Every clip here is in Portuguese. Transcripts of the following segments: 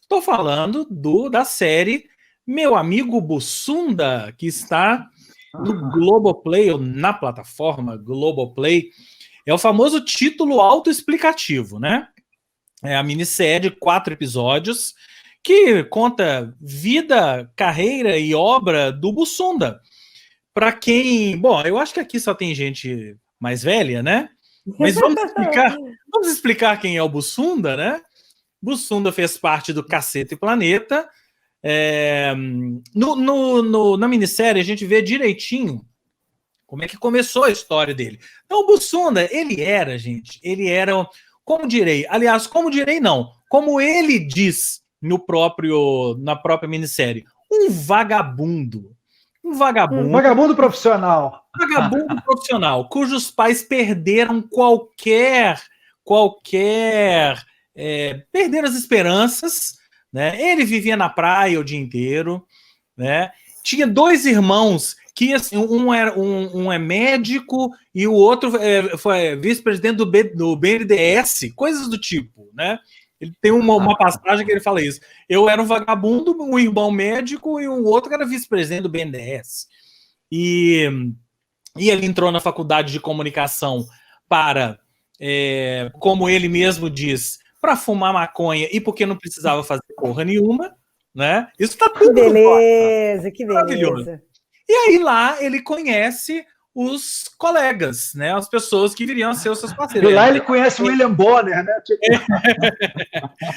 Estou falando da série Meu Amigo Bussunda, que está no Globoplay, ou na plataforma Globoplay. É o famoso título autoexplicativo, né? É a minissérie de 4 episódios que conta vida, carreira e obra do Bussunda. Para quem... Bom, eu acho que aqui só tem gente mais velha, né? Mas vamos explicar quem é o Bussunda, né? Bussunda fez parte do Cacete e Planeta. Na minissérie a gente vê direitinho como é que começou a história dele. Então o Bussunda, ele era, como direi, aliás, como direi não, como ele diz na própria minissérie, um vagabundo. Um vagabundo profissional. Vagabundo profissional, cujos pais perderam perderam as esperanças, né? Ele vivia na praia o dia inteiro, né? Tinha 2 irmãos que assim, um é médico e o outro foi vice-presidente do BNDES, coisas do tipo, né? Ele tem uma passagem que ele fala isso. Eu era um vagabundo, um irmão médico e um outro que era vice-presidente do BNDES. E ele entrou na faculdade de comunicação para, como ele mesmo diz, para fumar maconha e porque não precisava fazer porra nenhuma, né? Isso tá tudo. Que beleza, que maravilhoso. E aí lá ele conhece os colegas, né? As pessoas que viriam a ser os seus parceiros. E lá ele conhece o William Bonner, né?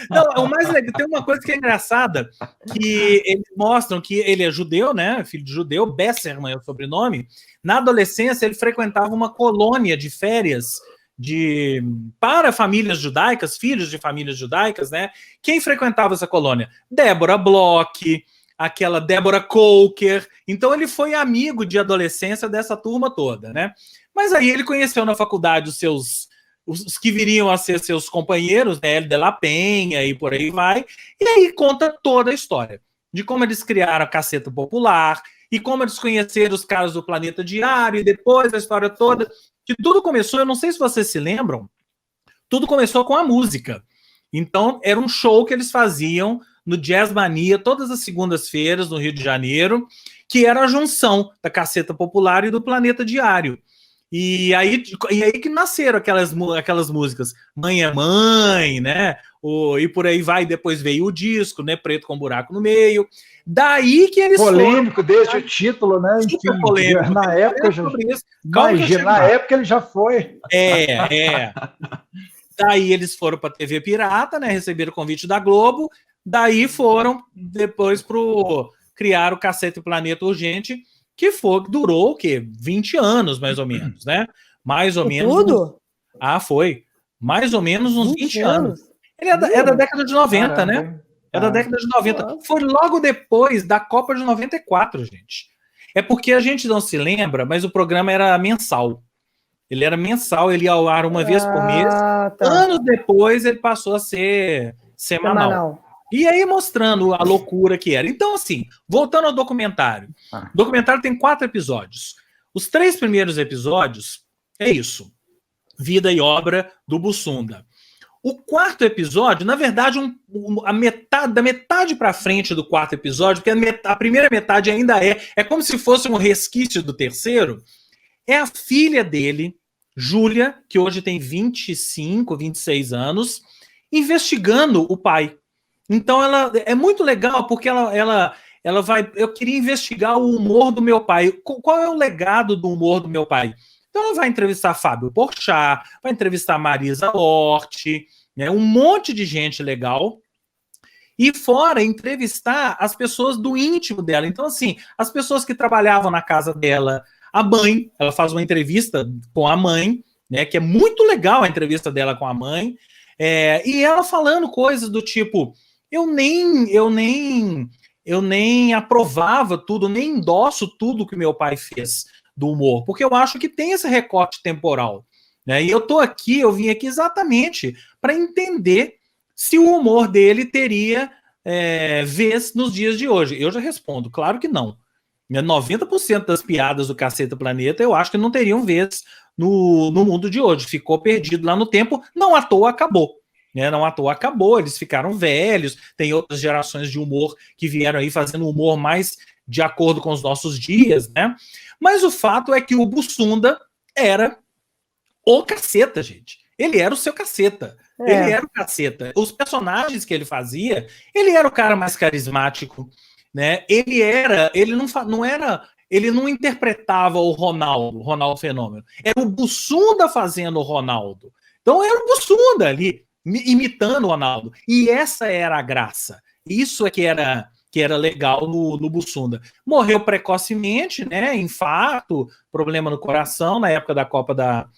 Não, o mais legal, tem uma coisa que é engraçada, que eles mostram que ele é judeu, né? Filho de judeu, Besserman é o sobrenome. Na adolescência, ele frequentava uma colônia de férias para famílias judaicas, filhos de famílias judaicas, né? Quem frequentava essa colônia? Débora Bloch, aquela Débora Coker. Então ele foi amigo de adolescência dessa turma toda, né? Mas aí ele conheceu na faculdade os que viriam a ser seus companheiros, né? El de la Penha e por aí vai. E aí conta toda a história de como eles criaram a Caceta Popular e como eles conheceram os caras do Planeta Diário e depois a história toda. Que tudo começou, eu não sei se vocês se lembram, tudo começou com a música. Então, era um show que eles faziam no Jazz Mania, todas as segundas-feiras, no Rio de Janeiro, que era a junção da Caceta Popular e do Planeta Diário. E aí que nasceram aquelas músicas Mãe é Mãe, né? E por aí vai, depois veio o disco, né? Preto com buraco no meio. Daí que eles polêmico desde o título, né? Super polêmico. Na época na época ele já foi. Daí eles foram para a TV Pirata, né? Receberam o convite da Globo. Daí foram depois criar o Cacete Planeta Urgente, que durou o quê? 20 anos, mais ou menos, né? Mais ou menos. Tudo? Foi. Mais ou menos uns 20 anos. Ele é da década de 90, caramba, né? É da década de 90. Foi logo depois da Copa de 94, gente. É porque a gente não se lembra, mas o programa era mensal. Ele era mensal, ele ia ao ar uma vez por mês. Tá. Anos depois, ele passou a ser semanal. E aí mostrando a loucura que era. Então, assim, voltando ao documentário. O documentário tem 4 episódios. Os 3 primeiros episódios é isso. Vida e obra do Bussunda. O 4º episódio, na verdade, da metade para frente do 4º episódio, porque a primeira metade ainda é como se fosse um resquício do 3º, é a filha dele, Júlia, que hoje tem 25, 26 anos, investigando o pai. Então ela é muito legal porque ela vai... Eu queria investigar o humor do meu pai. Qual é o legado do humor do meu pai? Então ela vai entrevistar Fábio Porchat, vai entrevistar Marisa Hort, né, um monte de gente legal. E fora entrevistar as pessoas do íntimo dela. Então, assim, as pessoas que trabalhavam na casa dela, a mãe, ela faz uma entrevista com a mãe, né, que é muito legal a entrevista dela com a mãe, e ela falando coisas do tipo, eu nem aprovava tudo, nem endosso tudo que meu pai fez do humor, porque eu acho que tem esse recorte temporal, né, e eu vim aqui exatamente para entender se o humor dele teria vez nos dias de hoje. Eu já respondo, claro que não. 90% das piadas do Caceta Planeta eu acho que não teriam vez no mundo de hoje. Ficou perdido lá no tempo, não à toa acabou. né? Não à toa acabou, eles ficaram velhos, tem outras gerações de humor que vieram aí fazendo humor mais de acordo com os nossos dias, né? Mas o fato é que o Bussunda era o caceta, gente. Ele era o seu caceta. Ele era o caceta. Os personagens que ele fazia, ele era o cara mais carismático, né? Ele não interpretava o Ronaldo Fenômeno. Era o Bussunda fazendo o Ronaldo. Então era o Bussunda ali, imitando o Ronaldo. E essa era a graça. Isso é que era legal no Bussunda. Morreu precocemente, né? Infarto, problema no coração, na época da Copa da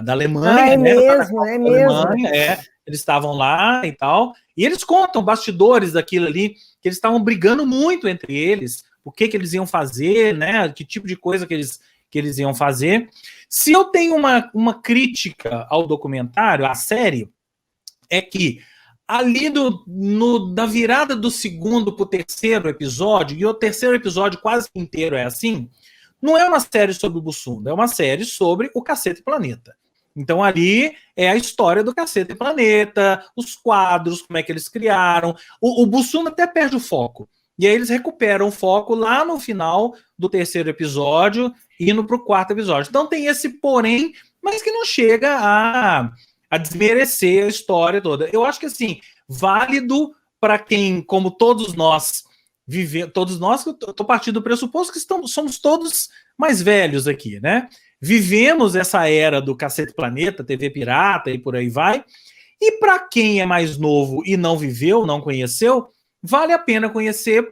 Alemanha. É né? mesmo, é mesmo. Alemanha, eles estavam lá e tal. E eles contam bastidores daquilo ali, que eles estavam brigando muito entre eles, o que eles iam fazer, né? Que tipo de coisa que eles iam fazer. Se eu tenho uma crítica ao documentário, à série, é que ali da virada do segundo para o terceiro episódio, e o terceiro episódio quase inteiro é assim, não é uma série sobre o Bussunda, é uma série sobre o Cacete Planeta. Então ali é a história do Cacete Planeta, os quadros, como é que eles criaram. O Bussunda até perde o foco. E aí eles recuperam o foco lá no final do terceiro episódio, indo para o quarto episódio. Então tem esse porém, mas que não chega a desmerecer a história toda. Eu acho que assim, válido para quem, como todos nós todos nós, eu estou partindo do pressuposto que somos todos mais velhos aqui, né? Vivemos essa era do Cacete Planeta, TV Pirata e por aí vai. E para quem é mais novo e não viveu, não conheceu, vale a pena conhecer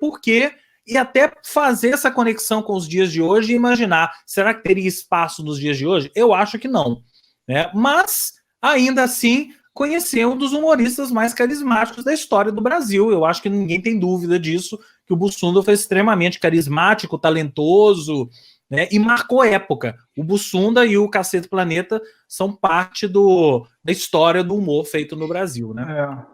e até fazer essa conexão com os dias de hoje e imaginar, será que teria espaço nos dias de hoje? Eu acho que não, né? Mas, ainda assim, conhecer um dos humoristas mais carismáticos da história do Brasil. Eu acho que ninguém tem dúvida disso, que o Bussunda foi extremamente carismático, talentoso, né, e marcou época. O Bussunda e o Cacete Planeta são parte da história do humor feito no Brasil, né?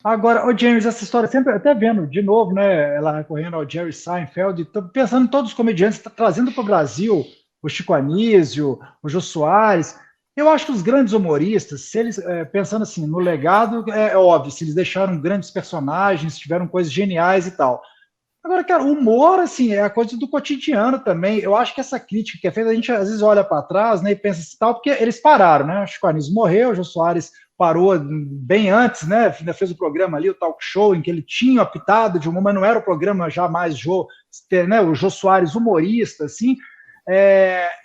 Agora, o James, essa história, sempre até vendo de novo, né, ela recorrendo ao Jerry Seinfeld, pensando em todos os comediantes, trazendo para o Brasil o Chico Anísio, o Jô Soares. Eu acho que os grandes humoristas, se eles, pensando assim, no legado, é óbvio, se eles deixaram grandes personagens, tiveram coisas geniais e tal. Agora, cara, o humor, assim, é a coisa do cotidiano também. Eu acho que essa crítica que é feita, a gente às vezes olha para trás, né, e pensa assim, tal, porque eles pararam, né? O Chico Anísio morreu, o Jô Soares parou bem antes, né? Fez o programa ali, o talk show, em que ele tinha apitado de humor, mas não era o programa jamais né, o Jô Soares humorista, assim.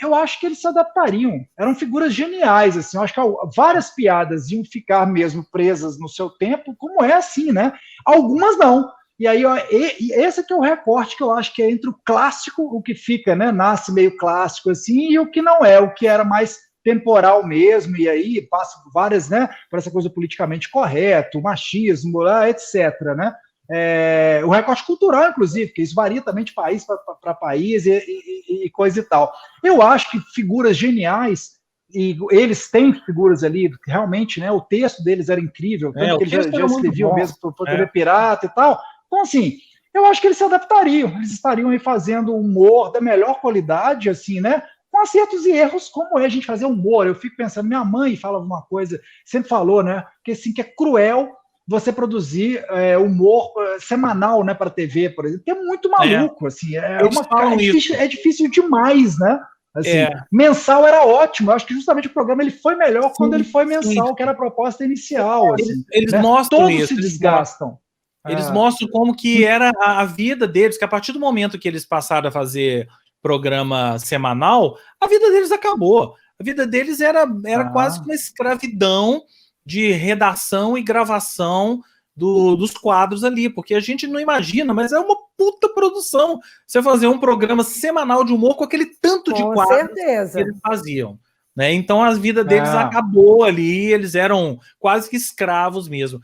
Eu acho que eles se adaptariam. Eram figuras geniais, assim. Eu acho que várias piadas iam ficar mesmo presas no seu tempo, como é assim, né? Algumas não. E aí, esse aqui é o recorte que eu acho que é entre o clássico, o que fica, né? Nasce meio clássico, assim, e o que não é, o que era mais temporal mesmo, e aí passa por várias, né? Por essa coisa politicamente correto, machismo, etc., né? O recorte cultural, inclusive, que isso varia também de país para país e coisa e tal. Eu acho que figuras geniais, e eles têm figuras ali, realmente, né? O texto deles era incrível, tanto que eles já escreviam mesmo para TV Pirata e tal. Então, assim, eu acho que eles se adaptariam, eles estariam aí fazendo humor da melhor qualidade, assim, né? Com acertos e erros, como é a gente fazer humor. Eu fico pensando, minha mãe fala uma coisa, sempre falou, né? Que assim, que é cruel você produzir humor semanal, né, para TV, por exemplo, que é muito maluco, assim, é difícil demais, né? Assim, mensal era ótimo. Eu acho que justamente o programa ele foi melhor quando ele foi mensal, que era a proposta inicial. Assim, eles né? mostram Todos isso, se desgastam. Eles mostram como que era a vida deles, que a partir do momento que eles passaram a fazer programa semanal, a vida deles acabou. A vida deles era quase uma escravidão de redação e gravação dos quadros ali, porque a gente não imagina, mas é uma puta produção você fazer um programa semanal de humor com aquele tanto de quadros que eles faziam. Né? Então a vida deles acabou ali, eles eram quase que escravos mesmo.